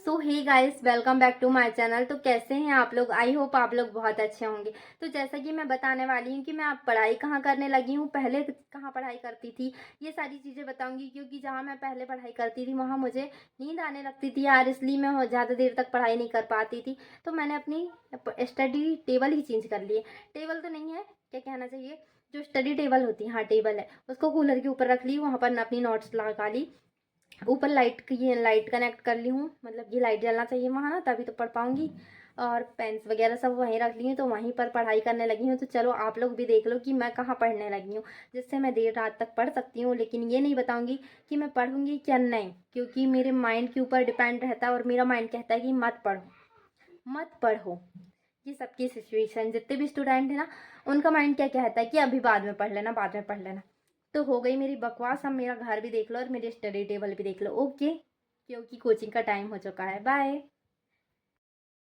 So hey guys, welcome back to my channel. तो कैसे हैं आप लोग? आई होप आप लोग बहुत अच्छे होंगे। तो जैसा कि मैं बताने वाली हूँ कि मैं अब पढ़ाई कहाँ करने लगी हूँ, पहले कहाँ पढ़ाई करती थी, ये सारी चीज़ें बताऊंगी। क्योंकि जहाँ मैं पहले पढ़ाई करती थी वहाँ मुझे नींद आने लगती थी यार, इसलिए मैं ज़्यादा देर तक पढ़ाई नहीं कर पाती थी। तो मैंने अपनी स्टडी टेबल ही चेंज कर लिए। टेबल तो नहीं है, क्या कहना चाहिए, जो स्टडी टेबल होती है, हाँ टेबल है, उसको कूलर के ऊपर रख ली, वहाँ पर अपनी नोट्स लगा ली। ऊपर लाइट की ये लाइट कनेक्ट कर ली हूँ, मतलब ये लाइट जलना चाहिए वहाँ ना, तभी तो पढ़ पाऊँगी। और पेन्स वगैरह सब वहीं रख ली हूँ, तो वहीं पर पढ़ाई करने लगी हूँ। तो चलो आप लोग भी देख लो कि मैं कहाँ पढ़ने लगी हूँ, जिससे मैं देर रात तक पढ़ सकती हूँ। लेकिन ये नहीं बताऊँगी कि मैं पढ़ूँगी क्या नहीं, क्योंकि मेरे माइंड के ऊपर डिपेंड रहता है। और मेरा माइंड कहता है कि मत पढ़ो, मत पढ़ो। ये सबकी सिचुएशन, जितने भी स्टूडेंट है ना, उनका माइंड क्या कहता है कि अभी बाद में पढ़ लेना, बाद में पढ़ लेना। तो हो गई मेरी बकवास। अब मेरा घर भी देख लो और मेरी स्टडी टेबल भी देख लो, ओके? क्योंकि कोचिंग का टाइम हो चुका है। बाय।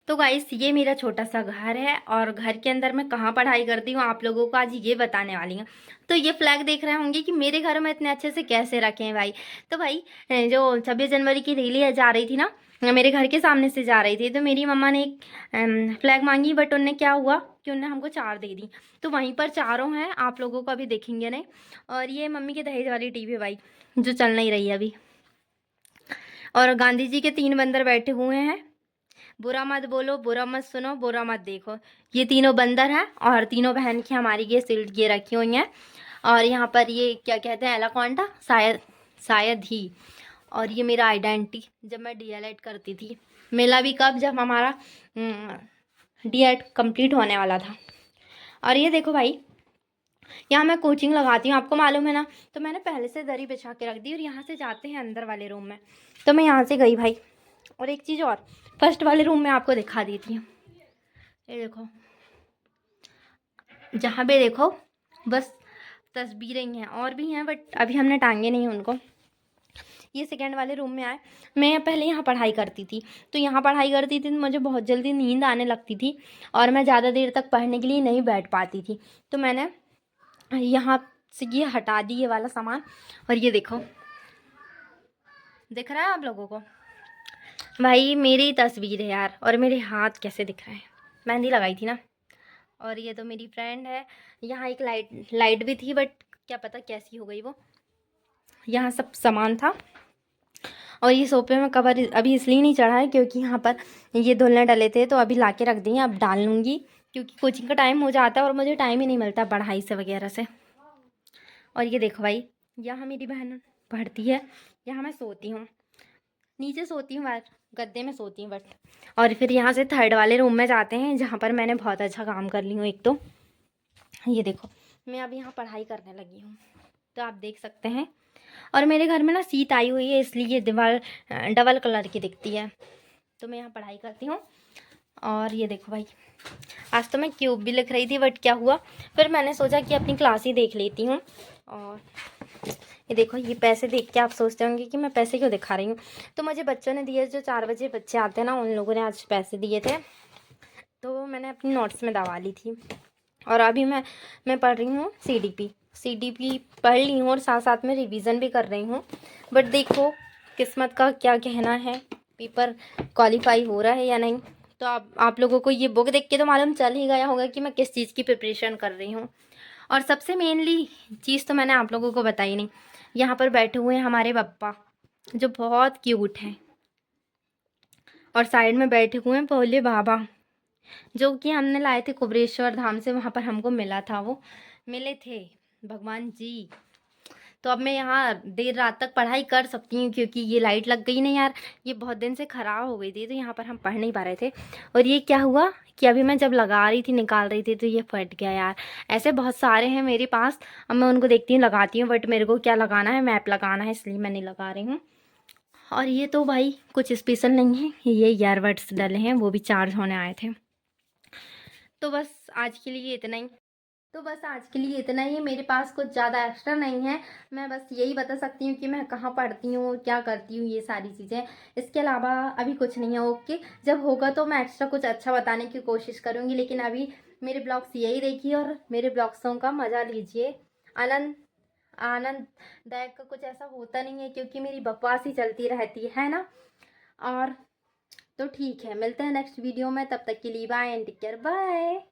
तो गाइस, ये मेरा छोटा सा घर है और घर के अंदर मैं कहाँ पढ़ाई करती हूँ आप लोगों को आज ये बताने वाली हूँ। तो ये फ्लैग देख रहे होंगे कि मेरे घर में इतने अच्छे से कैसे रखे हैं भाई। तो भाई, जो 26 जनवरी की रैली जा रही थी ना, मेरे घर के सामने से जा रही थी, तो मेरी मम्मा ने एक फ्लैग मांगी, बट उनने क्या हुआ कि उनने हमको 4 दे दी। तो वहीं पर चारों हैं, आप लोगों को अभी देखेंगे नहीं। और ये मम्मी की दहेज वाली टीवी भाई, जो चल नहीं रही है अभी। और गांधी जी के 3 बंदर बैठे हुए हैं। बुरा मत बोलो, बुरा मत सुनो, बुरा मत देखो। ये तीनों बंदर हैं और तीनों बहन की हमारी ये सिल्ट ये रखी हुई हैं। और यहाँ पर ये क्या कहते हैं, एलाकोंडा शायद, शायद ही। और ये मेरा आइडेंटिटी जब मैं डीएलएड करती थी। मिला भी कब, जब हमारा डीएड कंप्लीट होने वाला था। और ये देखो भाई, यहाँ मैं कोचिंग लगाती हूँ, आपको मालूम है ना। तो मैंने पहले से दरी बिछा के रख दी और यहाँ से जाते हैं अंदर वाले रूम में। तो मैं यहाँ से गई भाई। और एक चीज़ और, फर्स्ट वाले रूम में आपको दिखा देती हूँ। ये देखो, जहाँ पे देखो बस तस्वीरें ही हैं, और भी हैं बट अभी हमने टांगे नहीं उनको। ये सेकेंड वाले रूम में आए। मैं पहले यहाँ पढ़ाई करती थी, तो यहाँ पढ़ाई करती थी तो मुझे बहुत जल्दी नींद आने लगती थी और मैं ज़्यादा देर तक पढ़ने के लिए नहीं बैठ पाती थी। तो मैंने यहाँ से ये हटा दी, ये वाला सामान। और ये देखो, दिख रहा है आप लोगों को भाई, मेरी तस्वीर है यार। और मेरे हाथ कैसे दिख रहे हैं, मेहंदी लगाई थी ना। और ये तो मेरी फ्रेंड है। यहाँ एक लाइट लाइट भी थी, बट क्या पता कैसी हो गई वो। यहाँ सब सामान था। और ये सोफे में कवर अभी इसलिए नहीं चढ़ा है क्योंकि यहाँ पर ये धुलने डले थे, तो अभी ला के रख दिए, अब डाल लूँगी। क्योंकि कोचिंग का टाइम हो जाता है और मुझे टाइम ही नहीं मिलता पढ़ाई से वगैरह से। और ये देखो भाई, यहाँ मेरी बहन पढ़ती है, यहाँ मैं सोती हूँ, नीचे सोती हूँ यार, गद्दे में सोती हूँ बट। और फिर यहाँ से थर्ड वाले रूम में जाते हैं, जहाँ पर मैंने बहुत अच्छा काम कर ली हूँ एक तो। ये देखो, मैं अब यहाँ पढ़ाई करने लगी हूँ, तो आप देख सकते हैं। और मेरे घर में ना सीट आई हुई है, इसलिए ये दीवार डबल कलर की दिखती है। तो मैं यहाँ पढ़ाई करती हूँ। और ये देखो भाई, आज तो मैं क्यूब भी लिख रही थी, बट क्या हुआ, फिर मैंने सोचा कि अपनी क्लास ही देख लेती हूँ। और ये देखो, ये पैसे देख के आप सोचते होंगे कि मैं पैसे क्यों दिखा रही हूँ। तो मुझे बच्चों ने दिए, जो 4 बजे बच्चे आते हैं ना, उन लोगों ने आज पैसे दिए थे, तो मैंने अपनी नोट्स में दबा ली थी। और अभी मैं पढ़ रही हूँ सीडीपी पढ़ ली हूँ और साथ साथ में रिवीजन भी कर रही हूँ। बट देखो किस्मत का क्या कहना है, पेपर क्वालिफाई हो रहा है या नहीं। तो आप लोगों को ये बुक देख के तो मालूम चल ही गया होगा कि मैं किस चीज़ की प्रिपरेशन कर रही हूँ। और सबसे मेनली चीज़ तो मैंने आप लोगों को बताई नहीं। यहाँ पर बैठे हुए हैं हमारे पप्पा, जो बहुत क्यूट हैं। और साइड में बैठे हुए हैं भोले बाबा, जो कि हमने लाए थे कुबरेश्वर धाम से, वहाँ पर हमको मिला था, वो मिले थे भगवान जी। तो अब मैं यहाँ देर रात तक पढ़ाई कर सकती हूँ, क्योंकि ये लाइट लग गई ना यार, ये बहुत दिन से ख़राब हो गई थी, तो यहाँ पर हम पढ़ नहीं पा रहे थे। और ये क्या हुआ कि अभी मैं जब लगा रही थी, निकाल रही थी, तो ये फट गया यार। ऐसे बहुत सारे हैं मेरे पास, अब मैं उनको देखती हूँ, लगाती हूँ, बट मेरे को क्या लगाना है, मैप लगाना है, इसलिए मैं नहीं लगा रही हूँ। और ये तो भाई कुछ स्पेशल नहीं है, ये ईयरबड्स डले हैं, वो भी चार्ज होने आए थे। तो बस आज के लिए इतना ही। मेरे पास कुछ ज़्यादा एक्स्ट्रा नहीं है। मैं बस यही बता सकती हूँ कि मैं कहाँ पढ़ती हूँ, क्या करती हूँ, ये सारी चीज़ें। इसके अलावा अभी कुछ नहीं है, ओके? जब होगा तो मैं एक्स्ट्रा कुछ अच्छा बताने की कोशिश करूँगी, लेकिन अभी मेरे ब्लॉग्स यही देखिए और मेरे ब्लॉग्सों का मज़ा लीजिए। आनंद आनंददायक का कुछ ऐसा होता नहीं है, क्योंकि मेरी बकवास ही चलती रहती है ना। और तो ठीक है, मिलते हैं नेक्स्ट वीडियो में, तब तक के लिए bye and take care, bye.